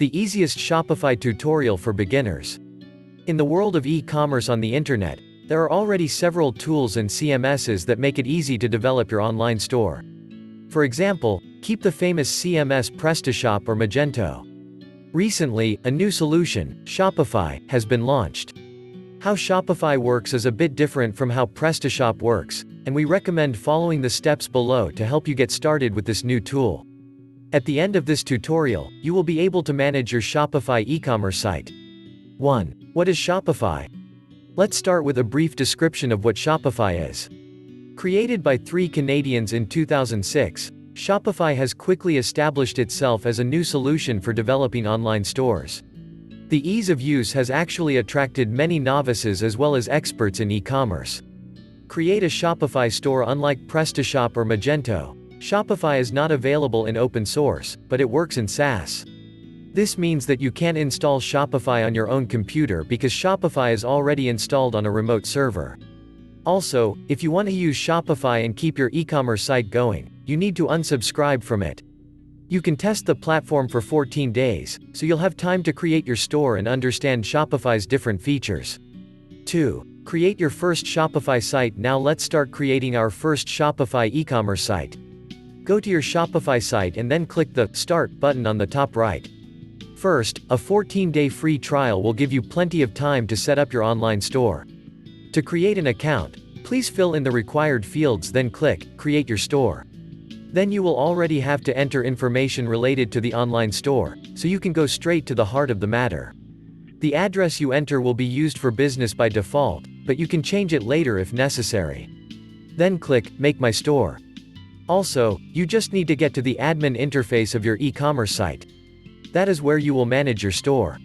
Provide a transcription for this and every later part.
the easiest Shopify tutorial for beginners. In the world of e-commerce on the internet, there are already several tools and CMSs that make it easy to develop your online store. For example, keep the famous CMS PrestaShop or Magento. Recently, a new solution, Shopify, has been launched. How Shopify works is a bit different from how PrestaShop works, and we recommend following the steps below to help you get started with this new tool. At the end of this tutorial, you will be able to manage your Shopify e-commerce site. 1. What is Shopify? Let's start with a brief description of what Shopify is. Created by 3 Canadians in 2006, Shopify has quickly established itself as a new solution for developing online stores. The ease of use has actually attracted many novices as well as experts in e-commerce. Create a Shopify store. Unlike PrestaShop or Magento, Shopify is not available in open source, but it works in SaaS. This means that you can't install Shopify on your own computer because Shopify is already installed on a remote server. Also, if you want to use Shopify and keep your e-commerce site going, you need to unsubscribe from it. You can test the platform for 14 days, so you'll have time to create your store and understand Shopify's different features. 2. Create your first Shopify site. Now let's start creating our first Shopify e-commerce site. Go to your Shopify site and then click the Start button on the top right. First, a 14-day free trial will give you plenty of time to set up your online store. To create an account, please fill in the required fields, then click Create Your Store. Then you will already have to enter information related to the online store, so you can go straight to the heart of the matter. The address you enter will be used for business by default, but you can change it later if necessary. Then click Make My Store. Also, you just need to get to the admin interface of your e-commerce site. That is where you will manage your store.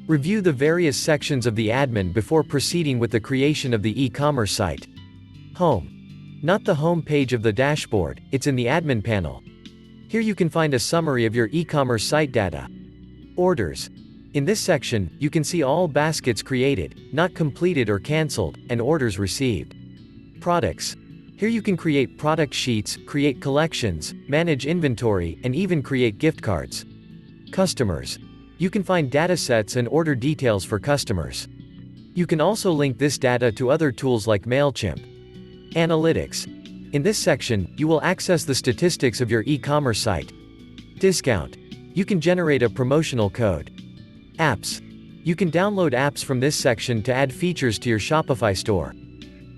Review the various sections of the admin before proceeding with the creation of the e-commerce site. Home. Not the home page of the dashboard, it's in the admin panel. Here you can find a summary of your e-commerce site data. Orders. In this section, you can see all baskets created, not completed or cancelled, and orders received. Products. Here you can create product sheets, create collections, manage inventory, and even create gift cards. Customers. You can find datasets and order details for customers. You can also link this data to other tools like Mailchimp. Analytics. In this section, you will access the statistics of your e-commerce site. Discount. You can generate a promotional code. Apps. You can download apps from this section to add features to your Shopify store.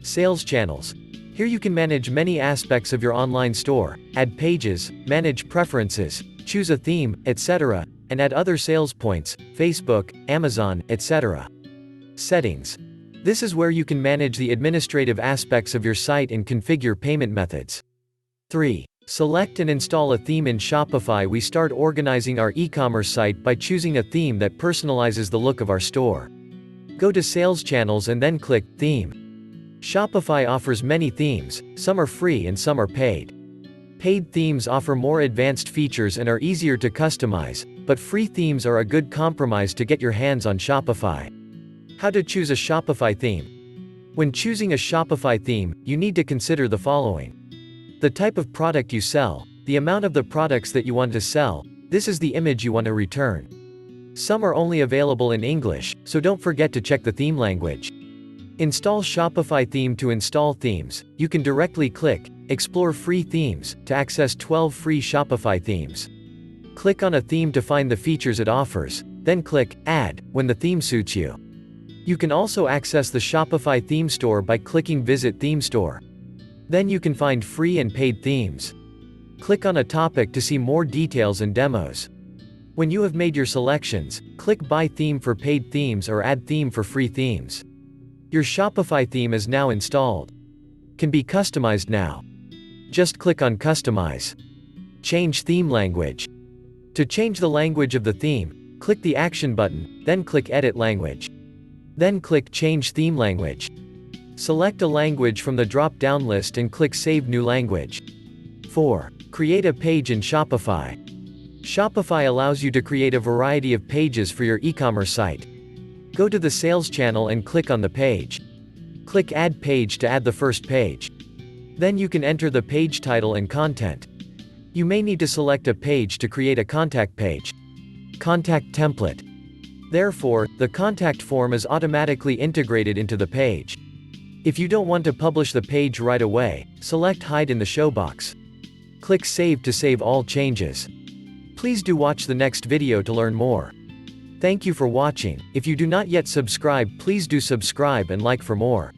Sales channels. Here you can manage many aspects of your online store, add pages, manage preferences, choose a theme, etc., and add other sales points, Facebook, Amazon, etc. Settings. This is where you can manage the administrative aspects of your site and configure payment methods. 3. Select and install a theme in Shopify. We start organizing our e-commerce site by choosing a theme that personalizes the look of our store. Go to Sales Channels and then click Theme. Shopify offers many themes, some are free and some are paid. Paid themes offer more advanced features and are easier to customize, but free themes are a good compromise to get your hands on Shopify. How to choose a Shopify theme? When choosing a Shopify theme, you need to consider the following. The type of product you sell, the amount of the products that you want to sell, this is the image you want to return. Some are only available in English, so don't forget to check the theme language. Install Shopify theme. To install themes, you can directly click Explore Free Themes to access 12 free Shopify themes. Click on a theme to find the features it offers, then click Add when the theme suits you. You can also access the Shopify theme store by clicking Visit Theme Store. Then you can find free and paid themes. Click on a topic to see more details and demos. When you have made your selections, click Buy Theme for paid themes or Add Theme for free themes. Your Shopify theme is now installed. Can be customized now. Just click on Customize. Change theme language. To change the language of the theme, click the Action button, then click Edit Language. Then click Change Theme Language. Select a language from the drop-down list and click Save New Language. 4. Create a page in Shopify. Shopify allows you to create a variety of pages for your e-commerce site. Go to the Sales channel and click on the page. Click Add Page to add the first page. Then you can enter the page title and content. You may need to select a page to create a contact page. Contact template. Therefore, the contact form is automatically integrated into the page. If you don't want to publish the page right away, select Hide in the show box. Click Save to save all changes. Please do watch the next video to learn more. Thank you for watching. If you do not yet subscribe, please do subscribe and like for more.